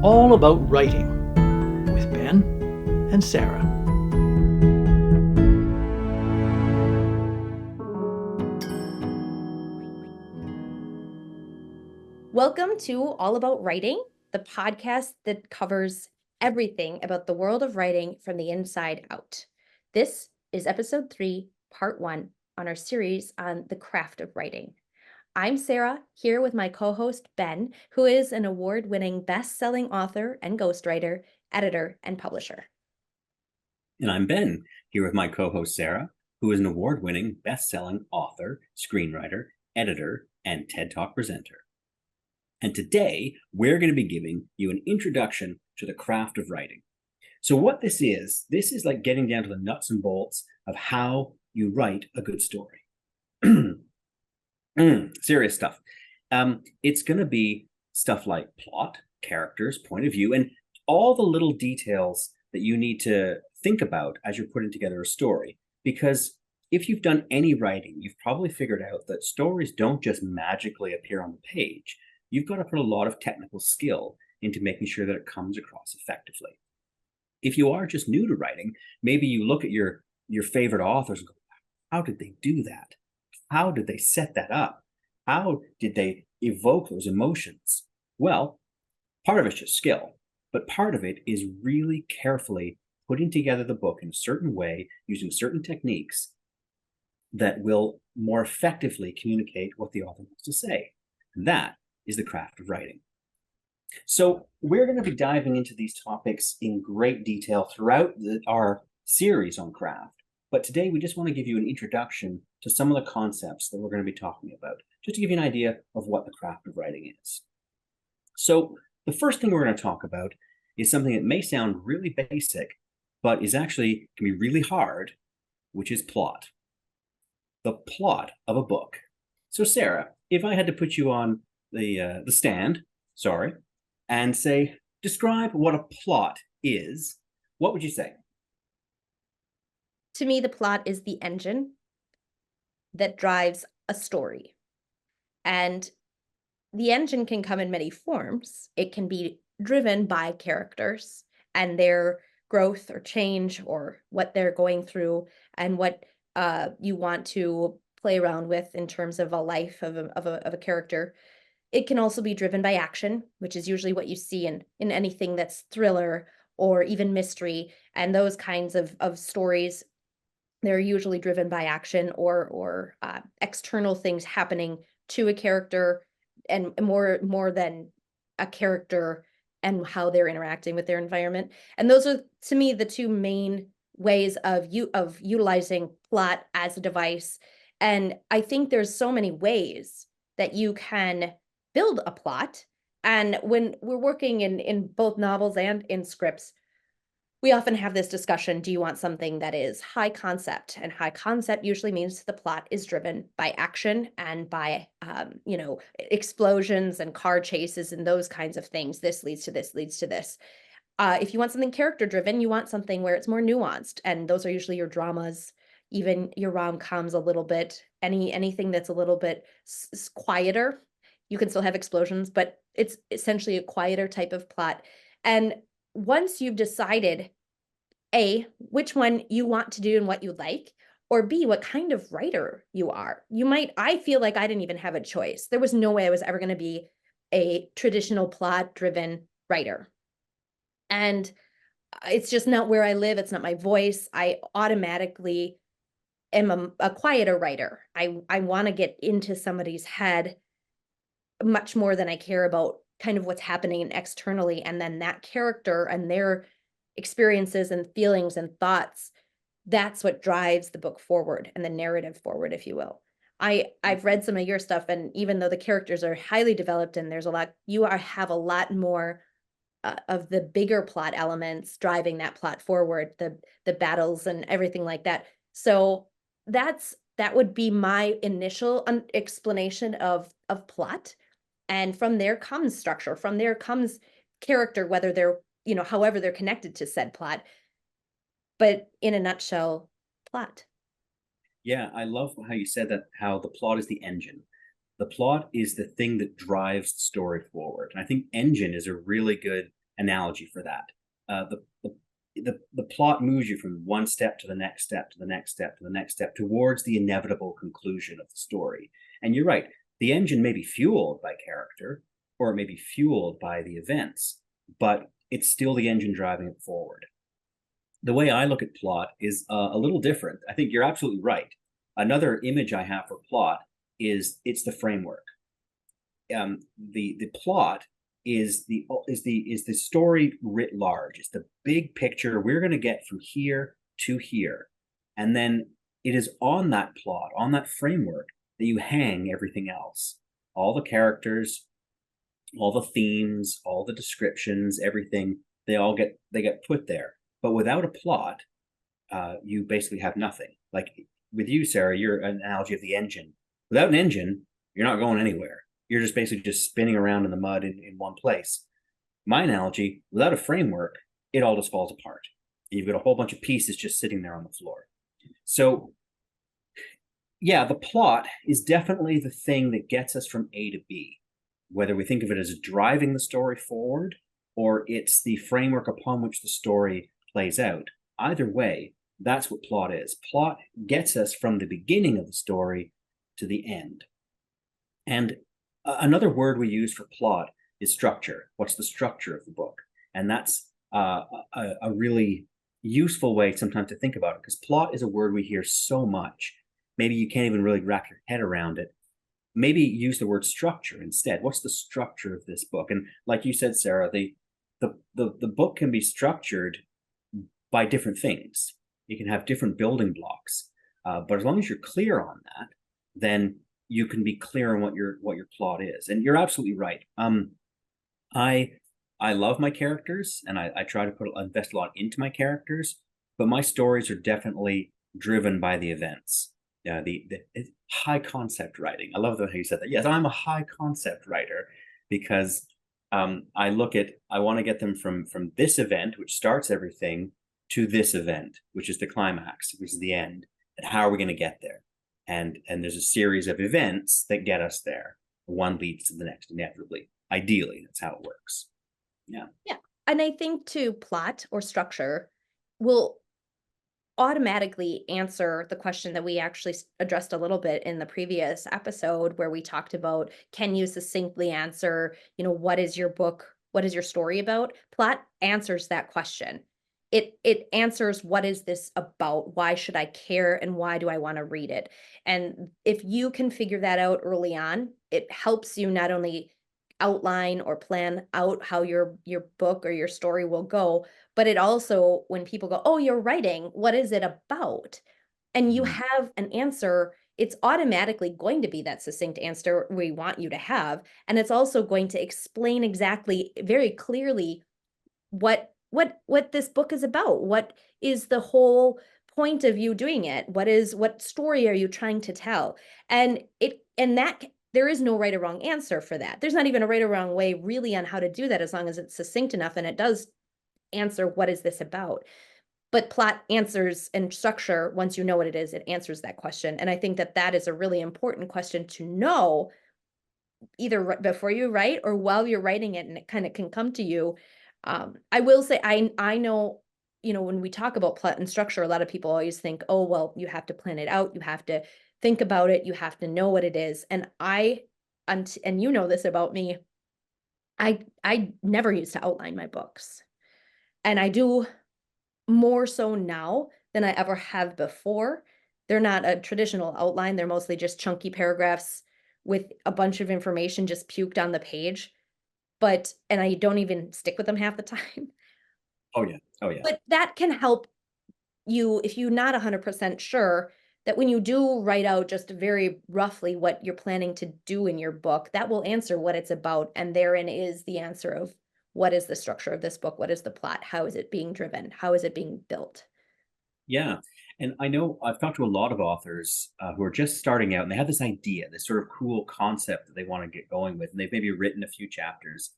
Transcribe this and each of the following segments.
all about writing with Ben and Sara. Welcome to All About Writing, the podcast that covers everything about the world of writing from the inside out. This is episode 3, part 1, on our series on the craft of writing. I'm Sara, here with my co-host Ben, who is an award-winning best-selling author and ghostwriter, editor, and publisher. And I'm Ben, here with my co-host Sara, who is an award-winning best-selling author, screenwriter, editor, and TED Talk presenter. And today, we're going to be giving you an introduction to the craft of writing. So what this is like getting down to the nuts and bolts of how you write a good story. Serious stuff. It's going to be stuff like plot, characters, point of view, and all the little details that you need to think about as you're putting together a story. Because if you've done any writing, you've probably figured out that stories don't just magically appear on the page. You've got to put a lot of technical skill into making sure that it comes across effectively. If you are just new to writing, maybe you look at your favorite authors and go, how did they do that? How did they set that up? How did they evoke those emotions? Well, part of it's just skill, but part of it is really carefully putting together the book in a certain way, using certain techniques that will more effectively communicate what the author wants to say. And that is the craft of writing. So we're going to be diving into these topics in great detail throughout our series on craft. But today we just want to give you an introduction to some of the concepts that we're going to be talking about, just to give you an idea of what the craft of writing is. So the first thing we're going to talk about is something that may sound really basic, but is actually can be really hard, which is plot. The plot of a book. So Sara, if I had to put you on the stand, and say, describe what a plot is, what would you say? To me, the plot is the engine that drives a story. And the engine can come in many forms. It can be driven by characters and their growth or change or what they're going through and what you want to play around with in terms of a life of a character. It can also be driven by action, which is usually what you see in anything that's thriller or even mystery. And those kinds of stories, they're usually driven by action or external things happening to a character, and more than a character and how they're interacting with their environment. And those are, to me, the two main ways of utilizing plot as a device. And I think there's so many ways that you can build a plot. And when we're working in both novels and in scripts, we often have this discussion, do you want something that is high concept? And high concept usually means the plot is driven by action and by, explosions and car chases and those kinds of things. This leads to this, leads to this. If you want something character driven, you want something where it's more nuanced. And those are usually your dramas, even your rom-coms a little bit, anything that's a little bit quieter. You can still have explosions, but it's essentially a quieter type of plot. And once you've decided, A, which one you want to do and what you like, or B, what kind of writer you are, I feel like I didn't even have a choice. There was no way I was ever going to be a traditional plot-driven writer. And it's just not where I live. It's not my voice. I automatically am a quieter writer. I want to get into somebody's head much more than I care about kind of what's happening externally. And then that character and their experiences and feelings and thoughts, that's what drives the book forward and the narrative forward, if you will. I've read some of your stuff, and even though the characters are highly developed and there's a lot, have a lot more of the bigger plot elements driving that plot forward, the battles and everything like that. So that would be my initial explanation of plot. And from there comes structure, from there comes character, whether they're, however they're connected to said plot. But in a nutshell, plot. Yeah, I love how you said that, how the plot is the engine. The plot is the thing that drives the story forward. And I think engine is a really good analogy for that. The plot moves you from one step to the next step to the next step to the next step towards the inevitable conclusion of the story. And you're right, the engine may be fueled by character, or it may be fueled by the events, but it's still the engine driving it forward. The way I look at plot is a little different. I think you're absolutely right. Another image I have for plot is it's the framework. The plot is the story writ large. It's the big picture. We're going to get from here to here, and then it is on that plot, on that framework, that you hang everything else. All the characters, all the themes, all the descriptions, everything, they get put there. But without a plot, you basically have nothing. Like with you, Sarah, your analogy of the engine. Without an engine, you're not going anywhere. You're just basically just spinning around in the mud in one place. My analogy, without a framework, it all just falls apart. You've got a whole bunch of pieces just sitting there on the floor. So, yeah, the plot is definitely the thing that gets us from A to B, whether we think of it as driving the story forward or it's the framework upon which the story plays out. Either way, that's what plot is. Plot gets us from the beginning of the story to the end. And another word we use for plot is structure. What's the structure of the book? And that's a really useful way sometimes to think about it, because plot is a word we hear so much. Maybe you can't even really wrap your head around it. Maybe use the word structure instead. What's the structure of this book? And like you said, Sarah, the book can be structured by different things. You can have different building blocks, but as long as you're clear on that, then you can be clear on what your plot is. And you're absolutely right. I love my characters, and I try to invest a lot into my characters, but my stories are definitely driven by the events. The high concept writing. I love the way you said that. Yes, I'm a high concept writer because I want to get them from this event, which starts everything, to this event, which is the climax, which is the end. And how are we going to get there? And there's a series of events that get us there. One leads to the next inevitably. Ideally, that's how it works. Yeah. Yeah. And I think too, plot or structure will automatically answer the question that we actually addressed a little bit in the previous episode, where we talked about, can you succinctly answer, what is your book, what is your story about? Plot answers that question. It answers, what is this about? Why should I care? And why do I want to read it? And if you can figure that out early on, it helps you not only outline or plan out how your book or your story will go, but it also, when people go, oh, you're writing, what is it about? And you have an answer, it's automatically going to be that succinct answer we want you to have. And it's also going to explain exactly, very clearly, what this book is about. What is the whole point of you doing it? What story are you trying to tell? And that there is no right or wrong answer for that. There's not even a right or wrong way really on how to do that, as long as it's succinct enough and it does answer, what is this about? But plot answers, and structure, once you know what it is, it answers that question. And I think that is a really important question to know, either before you write or while you're writing it, and it kind of can come to you. I will say, I know, when we talk about plot and structure, a lot of people always think, oh, well, you have to plan it out, you have to think about it, you have to know what it is. And and you know this about me, I never used to outline my books. And I do more so now than I ever have before. They're not a traditional outline. They're mostly just chunky paragraphs with a bunch of information just puked on the page. And I don't even stick with them half the time. Oh yeah. Oh yeah. But that can help you, if you're not 100% sure, that when you do write out just very roughly what you're planning to do in your book, that will answer what it's about. And therein is the answer of, what is the structure of this book? What is the plot? How is it being driven? How is it being built? Yeah. And I know I've talked to a lot of authors who are just starting out, and they have this idea, this sort of cool concept that they want to get going with. And they've maybe written a few chapters,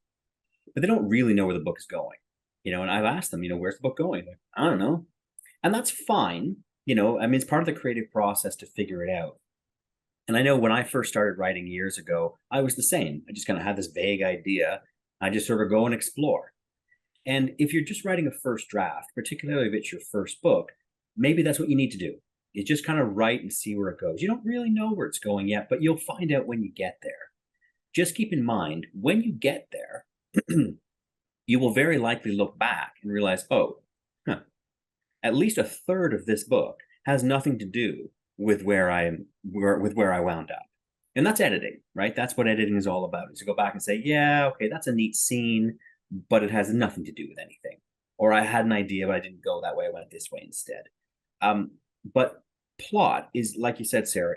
but they don't really know where the book is going. And I've asked them, where's the book going? Like, I don't know. And that's fine. It's part of the creative process to figure it out. And I know when I first started writing years ago, I was the same. I just kind of had this vague idea. I just sort of go and explore. And if you're just writing a first draft, particularly if it's your first book, maybe that's what you need to do. You just kind of write and see where it goes. You don't really know where it's going yet, but you'll find out when you get there. Just keep in mind, when you get there, you will very likely look back and realize, oh, at least a third of this book has nothing to do with where I wound up. And that's editing, right? That's what editing is all about, is to go back and say, yeah, okay, that's a neat scene, but it has nothing to do with anything. Or I had an idea, but I didn't go that way. I went this way instead. But plot is, like you said, Sarah,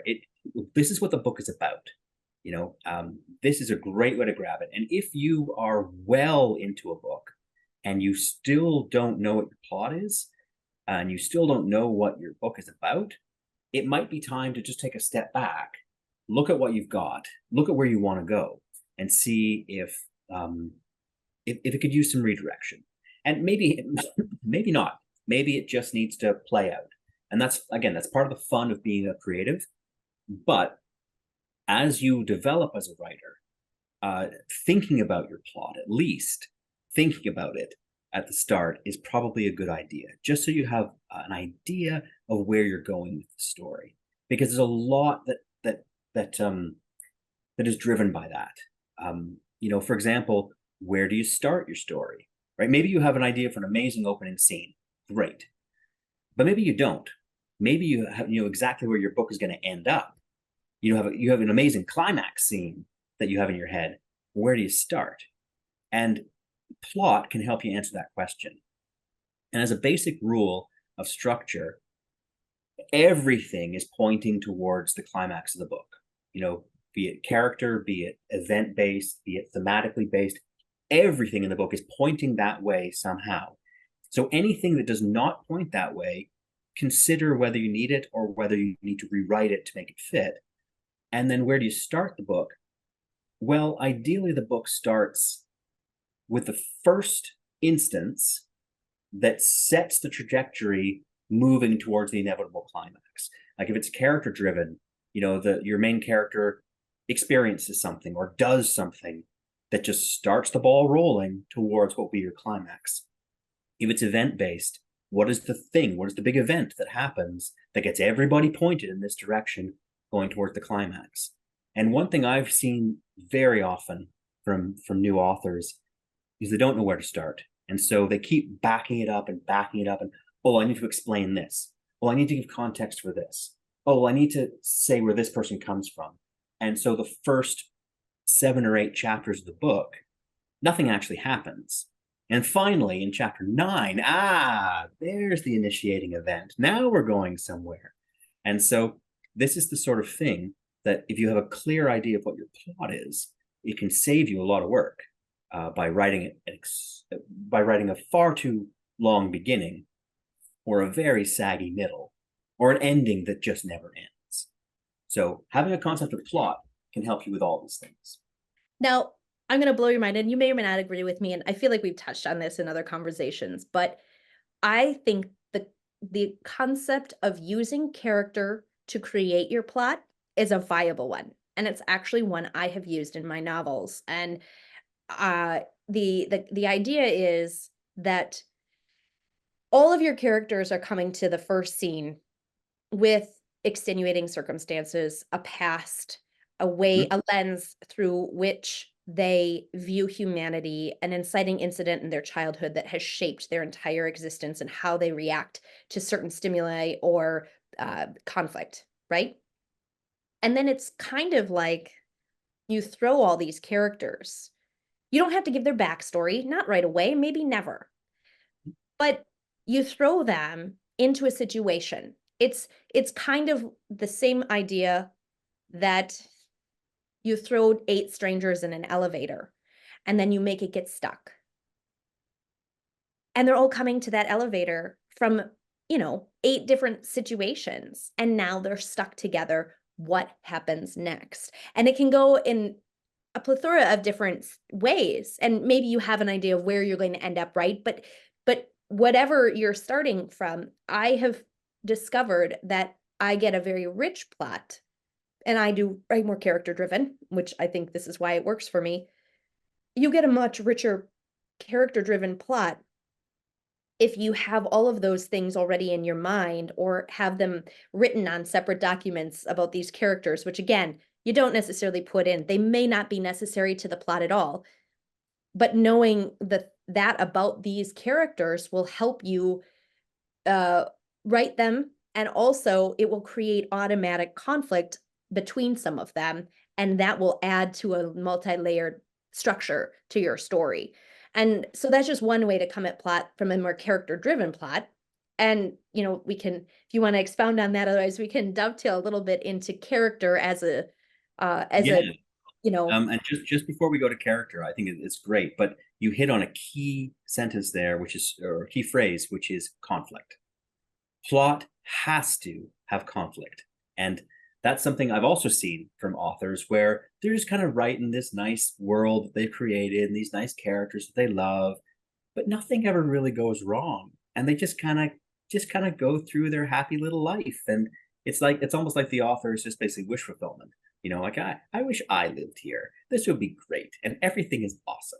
this is what the book is about. This is a great way to grab it. And if you are well into a book and you still don't know what your plot is, and you still don't know what your book is about, it might be time to just take a step back, look at what you've got, look at where you want to go, and see if it could use some redirection. And maybe not. Maybe it just needs to play out. And that's part of the fun of being a creative. But as you develop as a writer, thinking about your plot, at least thinking about it at the start, is probably a good idea, just so you have an idea of where you're going with the story. Because there's a lot that is driven by that. For example, where do you start your story? Right? Maybe you have an idea for an amazing opening scene. Great. But maybe you don't. Maybe you know exactly where your book is going to end up. You have an amazing climax scene that you have in your head. Where do you start? And plot can help you answer that question. And as a basic rule of structure, everything is pointing towards the climax of the book. Be it character, be it event-based, be it thematically based, everything in the book is pointing that way somehow. So anything that does not point that way, consider whether you need it or whether you need to rewrite it to make it fit. And then where do you start the book? Well, ideally, the book starts with the first instance that sets the trajectory moving towards the inevitable climax. Like if it's character driven, your main character experiences something or does something that just starts the ball rolling towards what will be your climax. If it's event based, what is the thing? What is the big event that happens that gets everybody pointed in this direction, going towards the climax? And one thing I've seen very often from new authors is they don't know where to start. And so they keep backing it up and, oh, I need to explain this. Oh, I need to give context for this. Oh, I need to say where this person comes from. And so the first 7 or 8 chapters of the book, nothing actually happens. And finally, in chapter 9, there's the initiating event. Now we're going somewhere. And so this is the sort of thing that if you have a clear idea of what your plot is, it can save you a lot of work by writing a far too long beginning, or a very saggy middle, or an ending that just never ends. So having a concept of plot can help you with all these things. Now, I'm going to blow your mind, and you may or may not agree with me, and I feel like we've touched on this in other conversations, but I think the concept of using character to create your plot is a viable one, and it's actually one I have used in my novels. And the idea is that all of your characters are coming to the first scene with extenuating circumstances, a past, a lens through which they view humanity, an inciting incident in their childhood that has shaped their entire existence and how they react to certain stimuli or conflict, right? And then it's kind of like you throw all these characters. You don't have to give their backstory, not right away, maybe never. But you throw them into a situation. It's kind of the same idea that you throw 8 strangers in an elevator and then you make it get stuck. And they're all coming to that elevator from, 8 different situations. And now they're stuck together. What happens next? And it can go in a plethora of different ways. And maybe you have an idea of where you're going to end up, right? But whatever you're starting from, I have discovered that I get a very rich plot, and I do write more character driven, which I think this is why it works for me. You get a much richer character-driven plot, if you have all of those things already in your mind or have them written on separate documents about these characters, which again, you don't necessarily put in, they may not be necessary to the plot at all, but knowing that about these characters will help you write them, and also it will create automatic conflict between some of them, and that will add to a multi-layered structure to your story. And so that's just one way to come at plot from a more character-driven plot. And we can, if you want to expound on that, otherwise we can dovetail a little bit into character as a Yeah. And just before we go to character, I think it's great, but you hit on a key sentence there, or a key phrase, which is conflict. Plot has to have conflict. And that's something I've also seen from authors where they're just kind of writing this nice world that they've created and these nice characters that they love, but nothing ever really goes wrong. And they just kind of go through their happy little life. And it's almost like the author is just basically wish fulfillment. Like I wish I lived here. This would be great. And everything is awesome.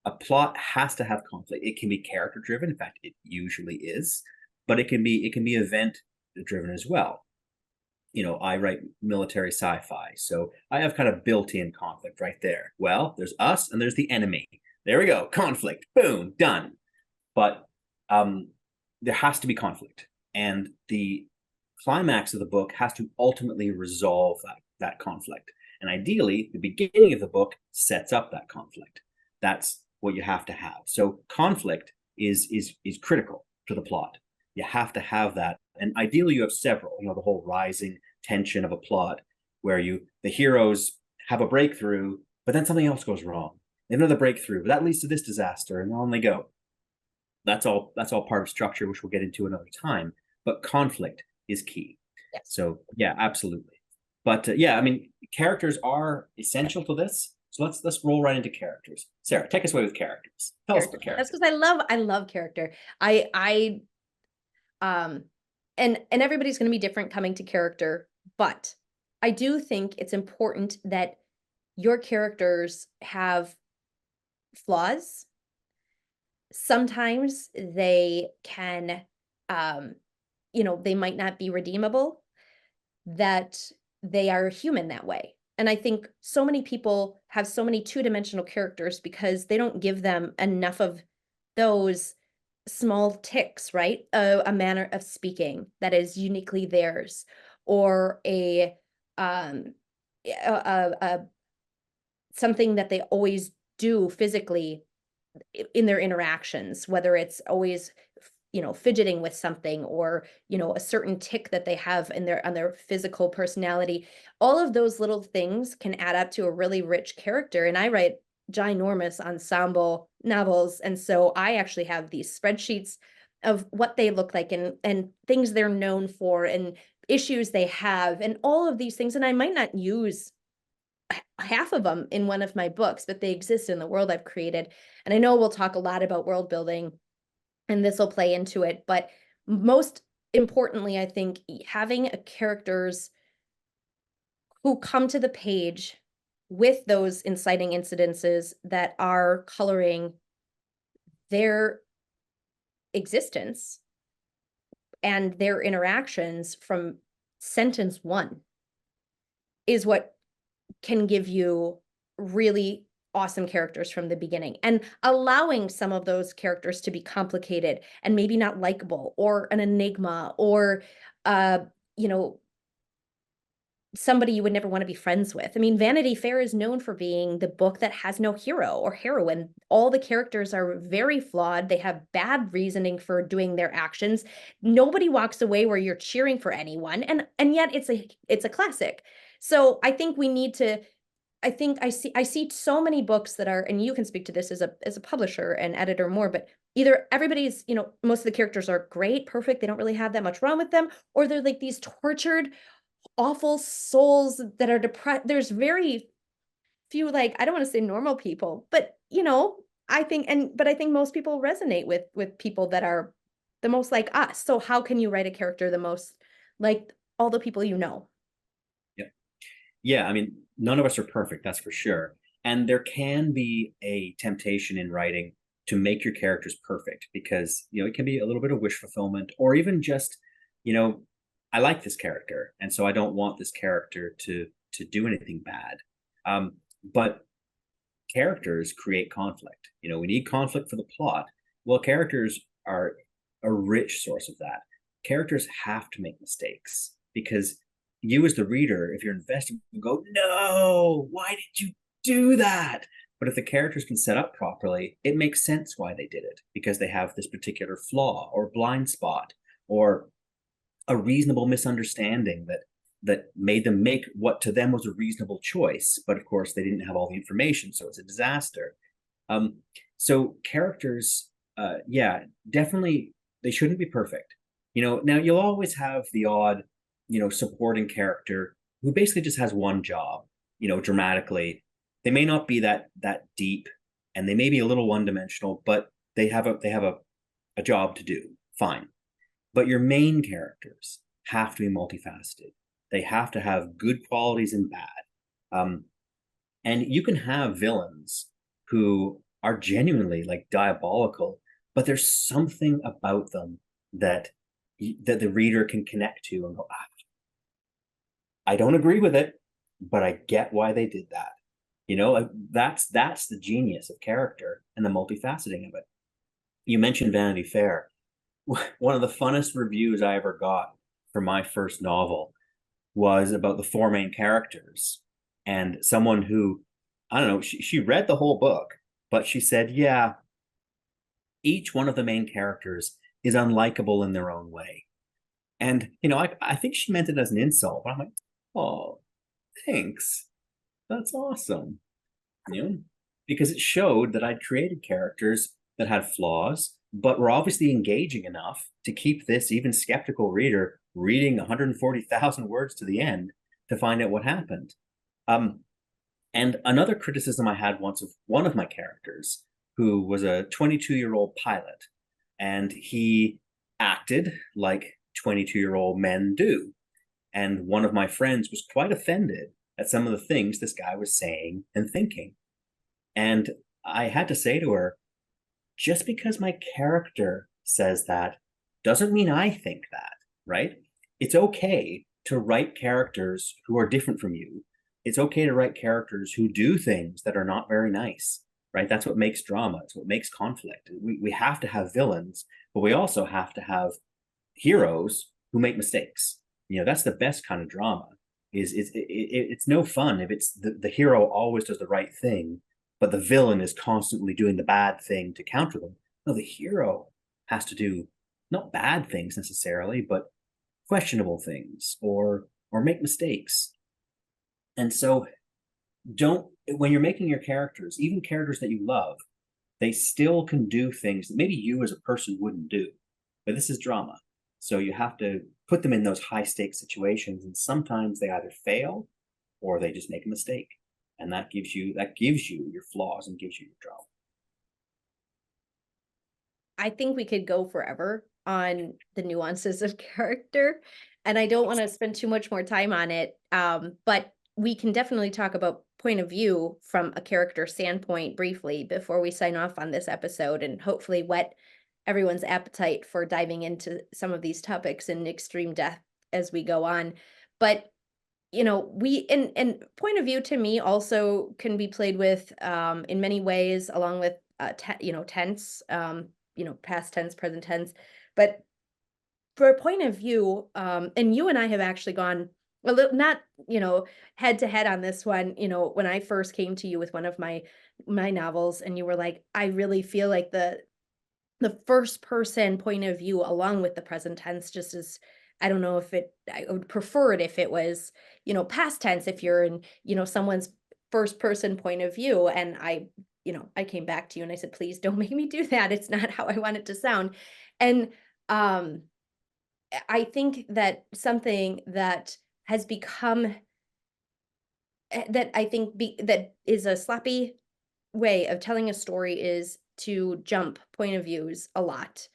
A plot has to have conflict. It can be character driven. In fact, it usually is, but it can be event driven as well. I write military sci-fi, so I have kind of built-in conflict right there. Well, there's us and there's the enemy. There we go. Conflict. Boom. Done. But there has to be conflict. And the climax of the book has to ultimately resolve that conflict. And ideally, the beginning of the book sets up that conflict. That's what you have to have. So conflict is critical to the plot. You have to have that. And ideally you have several, the whole rising tension of a plot where the heroes have a breakthrough, but then something else goes wrong. They have another breakthrough, but that leads to this disaster, and on they go. That's all part of structure, which we'll get into another time. But conflict is key. Yes. So yeah, absolutely. But I mean, characters are essential to this. So let's roll right into characters. Sarah, take us away with characters. Tell us about characters. That's because I love character. And everybody's going to be different coming to character, but I do think it's important that your characters have flaws. Sometimes they can, they might not be redeemable, that they are human that way. And I think so many people have so many two-dimensional characters because they don't give them enough of those small ticks, right? A manner of speaking that is uniquely theirs, or something that they always do physically in their interactions, whether it's always fidgeting with something, or a certain tick that they have on their physical personality. All of those little things can add up to a really rich character. And I write ginormous ensemble novels, and so I actually have these spreadsheets of what they look like, and things they're known for, and issues they have, and all of these things. And I might not use half of them in one of my books, but they exist in the world I've created. And I know we'll talk a lot about world building, and this will play into it, but most importantly, I think having characters who come to the page with those inciting incidences that are coloring their existence and their interactions from sentence one is what can give you really awesome characters from the beginning, and allowing some of those characters to be complicated and maybe not likable, or an enigma, or somebody you would never want to be friends with. I mean, Vanity Fair is known for being the book that has no hero or heroine. All the characters are very flawed. They have bad reasoning for doing their actions. Nobody walks away where you're cheering for anyone, and yet it's a classic. So I think we need to, I see so many books that are, and you can speak to this as a publisher and editor more, but either everybody's, most of the characters are great, perfect, they don't really have that much wrong with them, or they're like these tortured, awful souls that are depressed. There's very few, like, I don't want to say normal people, but I think most people resonate with people that are the most like us. So how can you write a character the most like all the people you know? Yeah. I mean, none of us are perfect, that's for sure. And there can be a temptation in writing to make your characters perfect because, it can be a little bit of wish fulfillment or even just, you know, I like this character. And so I don't want this character to do anything bad. But characters create conflict. We need conflict for the plot. Well, characters are a rich source of that. Characters have to make mistakes because you, as the reader, if you're invested, you go, no, why did you do that? But if the characters can set up properly, it makes sense why they did it because they have this particular flaw or blind spot or a reasonable misunderstanding that made them make what to them was a reasonable choice, but of course they didn't have all the information, so it's a disaster. So characters, yeah, definitely they shouldn't be perfect. Now you'll always have the odd, supporting character who basically just has one job. Dramatically, they may not be that deep, and they may be a little one dimensional, but they have a job to do. Fine. But your main characters have to be multifaceted. They have to have good qualities and bad. And you can have villains who are genuinely like diabolical, but there's something about them that the reader can connect to and go, I don't agree with it, but I get why they did that. That's the genius of character and the multifaceting of it. You mentioned Vanity Fair. One of the funnest reviews I ever got for my first novel was about the four main characters. And someone who, I don't know, she read the whole book, but she said, yeah, each one of the main characters is unlikable in their own way. And, I think she meant it as an insult, but I'm like, oh, thanks. That's awesome. Because it showed that I'd created characters that had flaws, but were obviously engaging enough to keep this even skeptical reader reading 140,000 words to the end to find out what happened. And another criticism I had once of one of my characters, who was a 22-year-old pilot, and he acted like 22-year-old men do. And one of my friends was quite offended at some of the things this guy was saying and thinking. And I had to say to her, just because my character says that doesn't mean I think that, right? It's okay to write characters who are different from you. It's okay to write characters who do things that are not very nice, right? That's what makes drama. It's what makes conflict. We have to have villains, but we also have to have heroes who make mistakes. That's the best kind of drama. It's no fun if it's the hero always does the right thing, but the villain is constantly doing the bad thing to counter them. No, the hero has to do not bad things necessarily, but questionable things or make mistakes. And so when you're making your characters, even characters that you love, they still can do things that maybe you as a person wouldn't do. But this is drama. So you have to put them in those high stakes situations, and sometimes they either fail or they just make a mistake. And that gives you your flaws and gives you your drama. I think we could go forever on the nuances of character, and I don't want to spend too much more time on it. But we can definitely talk about point of view from a character standpoint briefly before we sign off on this episode, and hopefully whet everyone's appetite for diving into some of these topics in extreme depth as we go on. But we and point of view to me also can be played with in many ways, along with tense, past tense, present tense. But for a point of view, and you and I have actually gone a little, not head to head on this one. When I first came to you with one of my novels, and you were like, I really feel like the first person point of view along with the present tense just is, I don't know if I would prefer it if it was, past tense, if you're in, someone's first person point of view. And I came back to you and I said, please don't make me do that. It's not how I want it to sound. And I think that something that has become that I think that is a sloppy way of telling a story is to jump point of views a lot. Mm.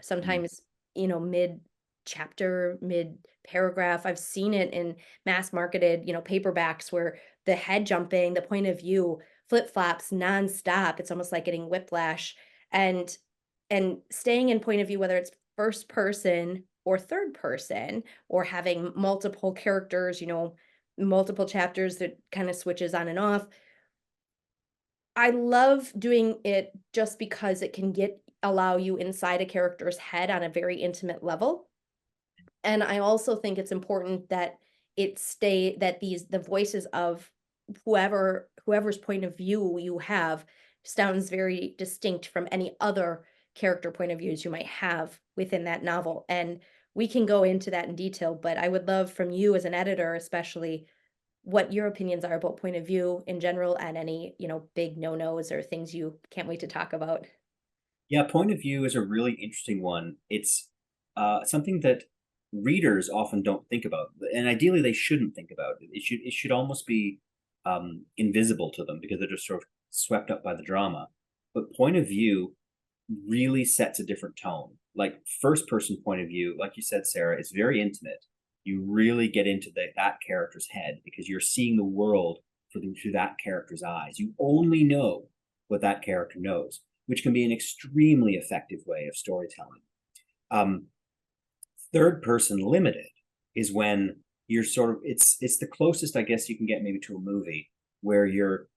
Sometimes, mid chapter, mid paragraph. I've seen it in mass marketed, paperbacks where the head jumping, the point of view flip-flops nonstop. It's almost like getting whiplash. And staying in point of view, whether it's first person or third person, or having multiple characters, multiple chapters that kind of switches on and off. I love doing it just because it can allow you inside a character's head on a very intimate level. And I also think it's important that the voices of whoever's point of view you have sounds very distinct from any other character point of views you might have within that novel. And we can go into that in detail, but I would love from you as an editor, especially, what your opinions are about point of view in general, and any, big no-nos or things you can't wait to talk about. Yeah, point of view is a really interesting one. It's something that readers often don't think about, and ideally they shouldn't think about it. It should almost be invisible to them because they're just sort of swept up by the drama. But point of view really sets a different tone. Like first person point of view, like you said, Sarah, is very intimate. You really get into that character's head because you're seeing the world through that character's eyes. You only know what that character knows, which can be an extremely effective way of storytelling. Third person limited is when you're sort of, it's the closest I guess you can get maybe to a movie where you're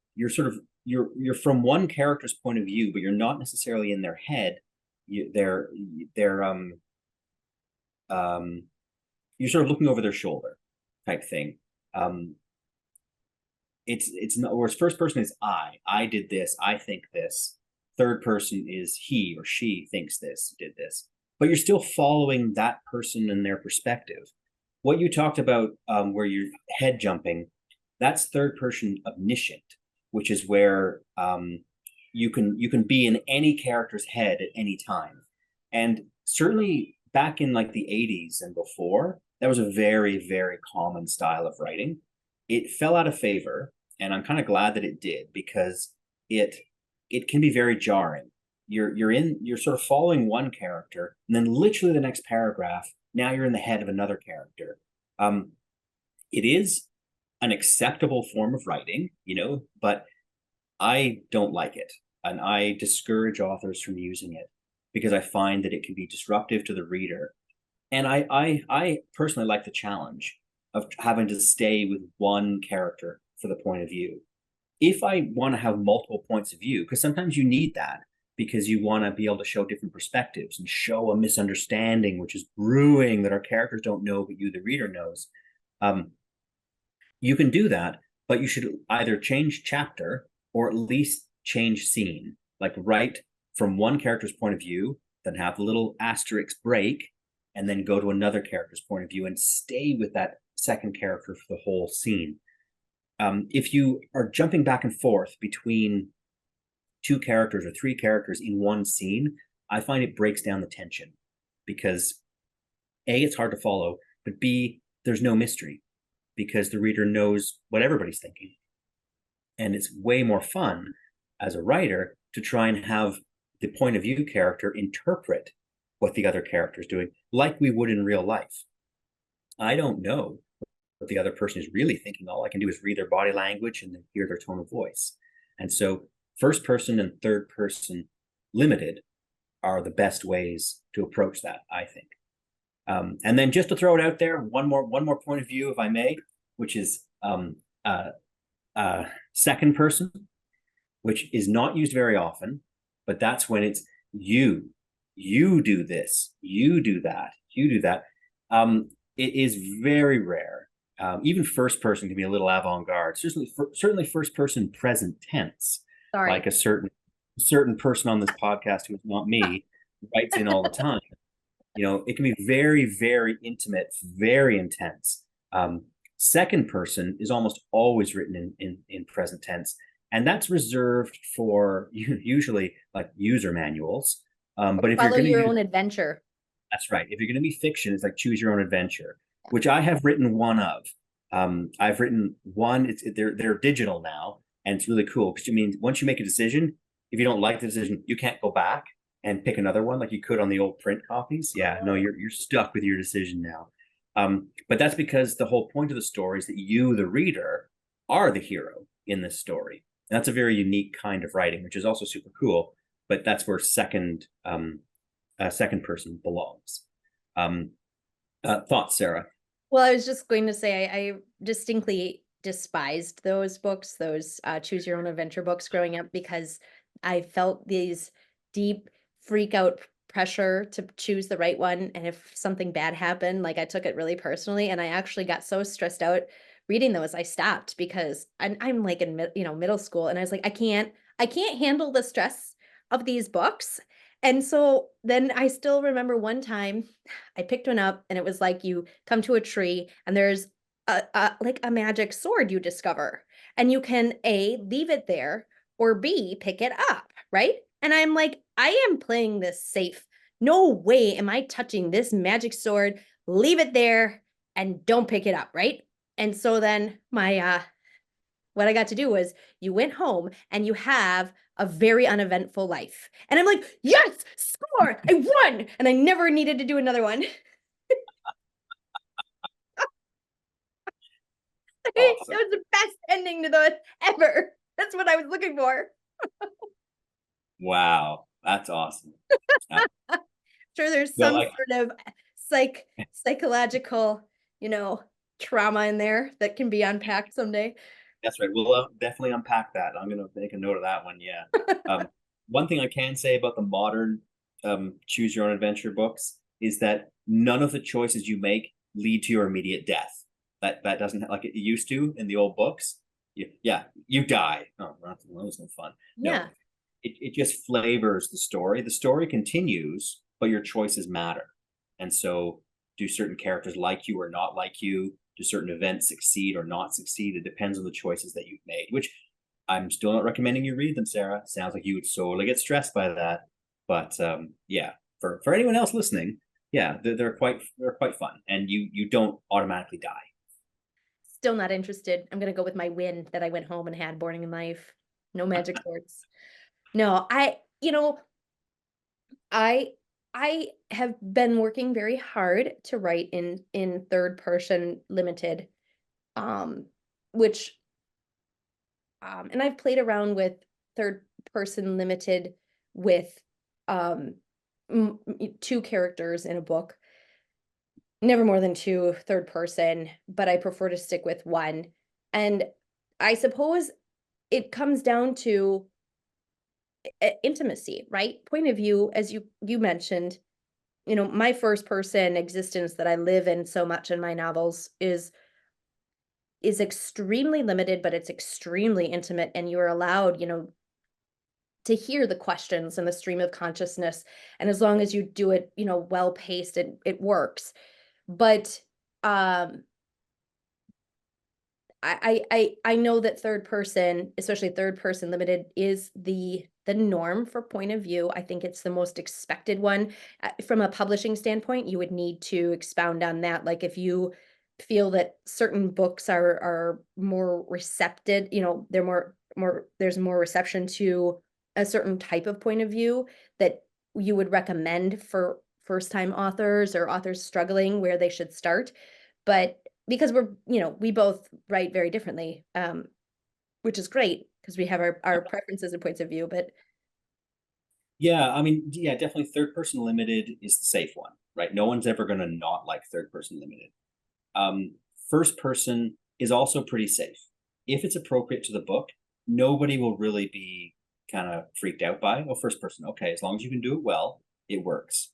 from one character's point of view, but you're not necessarily in their head. They're you're sort of looking over their shoulder type thing. It's not, whereas first person is I did this, I think this. Third person is he or she thinks this, did this, but you're still following that person and their perspective. What you talked about, where you're head jumping, that's third person omniscient, which is where you can be in any character's head at any time. And certainly back in like the 80s and before, that was a very, very common style of writing. It fell out of favor, and I'm kind of glad that it did, because it can be very jarring. You're sort of following one character, and then literally the next paragraph, now you're in the head of another character. It is an acceptable form of writing, but I don't like it, and I discourage authors from using it because I find that it can be disruptive to the reader. And I personally like the challenge of having to stay with one character for the point of view. If I want to have multiple points of view, because sometimes you need that because you want to be able to show different perspectives and show a misunderstanding which is brewing that our characters don't know, but you, the reader, knows. You can do that, but you should either change chapter or at least change scene, like write from one character's point of view, then have a little asterisk break, and then go to another character's point of view and stay with that second character for the whole scene. If you are jumping back and forth between two characters or three characters in one scene, I find it breaks down the tension because A, it's hard to follow, but B, there's no mystery because the reader knows what everybody's thinking. And it's way more fun as a writer to try and have the point of view character interpret what the other character is doing, like we would in real life. I don't know what the other person is really thinking. All I can do is read their body language and then hear their tone of voice. And so first person and third person limited are the best ways to approach that, I think. And then just to throw it out there, one more point of view, if I may, which is second person, which is not used very often, but that's when it's you do this, you do that, you do that. It is very rare. Even first person can be a little avant-garde. Certainly first person present tense. Sorry. Like a certain person on this podcast who is not me writes in all the time. It can be very, very intimate, very intense. Second person is almost always written in present tense, and that's reserved for usually like user manuals. But if Follow you're your own adventure. That's right. If you're going to be fiction, it's like choose your own adventure, which I have written one of. I've written one. They're digital now, and it's really cool because it means once you make a decision, if you don't like the decision, you can't go back and pick another one like you could on the old print copies. Yeah, no, you're stuck with your decision now. But that's because the whole point of the story is that you, the reader, are the hero in this story. That's a very unique kind of writing, which is also super cool. But that's where second person belongs. Thoughts, Sarah? Well, I was just going to say I distinctly despised those books, those choose your own adventure books growing up, because I felt these deep freak out pressure to choose the right one. And if something bad happened, like I took it really personally, and I actually got so stressed out reading those, I stopped because I'm like in middle school, and I was like, I can't handle the stress of these books. And so then I still remember one time I picked one up, and it was like you come to a tree and there's like a magic sword you discover, and you can A, leave it there, or B, pick it up, right? And I'm like, I am playing this safe. No way am I touching this magic sword. Leave it there and don't pick it up, right? And so then my what I got to do was you went home and you have a very uneventful life. And I'm like, yes, score, I won. And I never needed to do another one. It Awesome. was the best ending to the ever. That's what I was looking for. Wow, that's awesome. Sure, there's Well, some sort of psychological, trauma in there that can be unpacked someday. that's right. We'll definitely unpack that. I'm going to make a note of that one. Yeah. Um, one thing I can say about the modern choose your own adventure books is that none of the choices you make lead to your immediate death. That doesn't like it used to in the old books. Yeah, you die. Oh, that was no fun. No, Yeah. it just flavors the story. The story continues, but your choices matter. And so, do certain characters like you or not like you? Do certain events succeed or not succeed? It depends on the choices that you've made, which I'm still not recommending you read them, Sarah. Sounds like you would totally get stressed by that. But yeah, for anyone else listening, yeah, they're quite fun, and you don't automatically die. Still not interested. I'm gonna go with my win that I went home and had Boarding in Life. No magic swords. No, I I have been working very hard to write in third person limited, um, which and I've played around with third person limited with um two characters in a book, never more than two third person, but I prefer to stick with one. And I suppose it comes down to intimacy, right? Point of view, as you mentioned, my first person existence that I live in so much in my novels is extremely limited, but it's extremely intimate, and you're allowed, to hear the questions and the stream of consciousness. And as long as you do it, well paced, it works. But um I know that third person, especially third person limited, is the norm for point of view. I think it's the most expected one. From a publishing standpoint, you would need to expound on that. Like if you feel that certain books are more recepted, they're more there's more reception to a certain type of point of view that you would recommend for first time authors or authors struggling where they should start. But because we both write very differently, which is great because we have our preferences and points of view. But Yeah, I mean, yeah, definitely third person limited is the safe one, right? No one's ever going to not like third person limited. Um, First person is also pretty safe. If it's appropriate to the book, nobody will really be kind of freaked out by, oh, first person. Okay, as long as you can do it well, it works.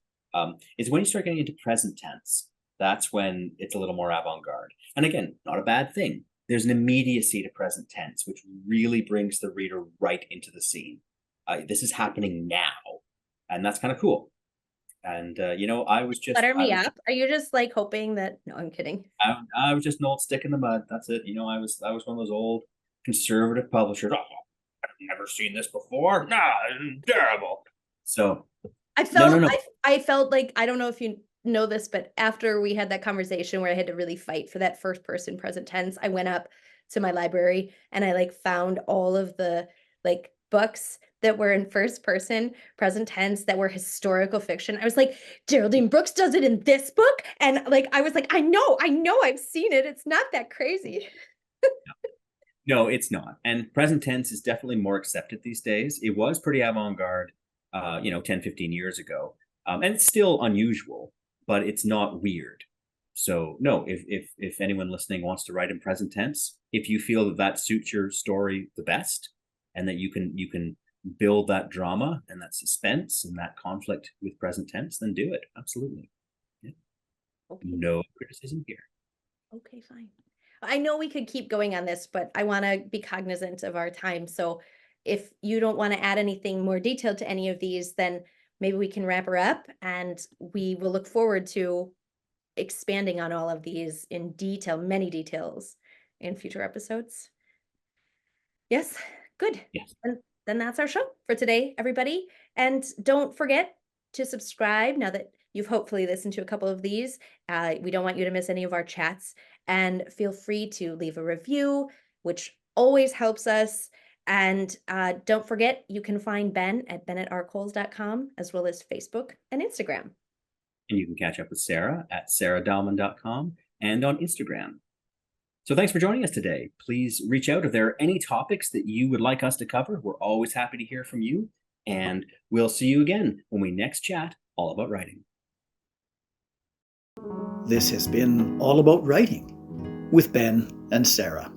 It's when you start getting into present tense, that's when it's a little more avant garde. And again, not a bad thing. There's an immediacy to present tense, which really brings the reader right into the scene. This is happening now, and that's kind of cool. And I was just butter I me was up. Are you just like hoping that? No, I'm kidding. I was just an old stick in the mud. That's it. I was one of those old conservative publishers. Oh, I've never seen this before. Nah, it's terrible. So I no, no, felt no. I felt like, I don't know if you know this, but after we had that conversation where I had to really fight for that first person present tense, I went up to my library and I like found all of the like books that were in first person present tense that were historical fiction. I was like, Geraldine Brooks does it in this book. And like I was like, I know, I've seen it. It's not that crazy. No, it's not. And present tense is definitely more accepted these days. It was pretty avant-garde, 10, 15 years ago. And it's still unusual, but it's not weird. So no, if anyone listening wants to write in present tense, if you feel that that suits your story the best, and that you can build that drama and that suspense and that conflict with present tense, then do it. Absolutely. Yeah. Okay. No criticism here. Okay, fine. I know we could keep going on this, but I want to be cognizant of our time. So if you don't want to add anything more detailed to any of these, then maybe we can wrap her up, and we will look forward to expanding on all of these in detail, many details in future episodes. Yes, good. Yes. And then that's our show for today, everybody. And don't forget to subscribe now that you've hopefully listened to a couple of these. We don't want you to miss any of our chats. And feel free to leave a review, which always helps us. And don't forget, you can find Ben at ben@arcoles.com, as well as Facebook and Instagram. And you can catch up with Sara at saradalman.com and on Instagram. So thanks for joining us today. Please reach out if there are any topics that you would like us to cover. We're always happy to hear from you. And we'll see you again when we next chat all about writing. This has been All About Writing with Ben and Sara.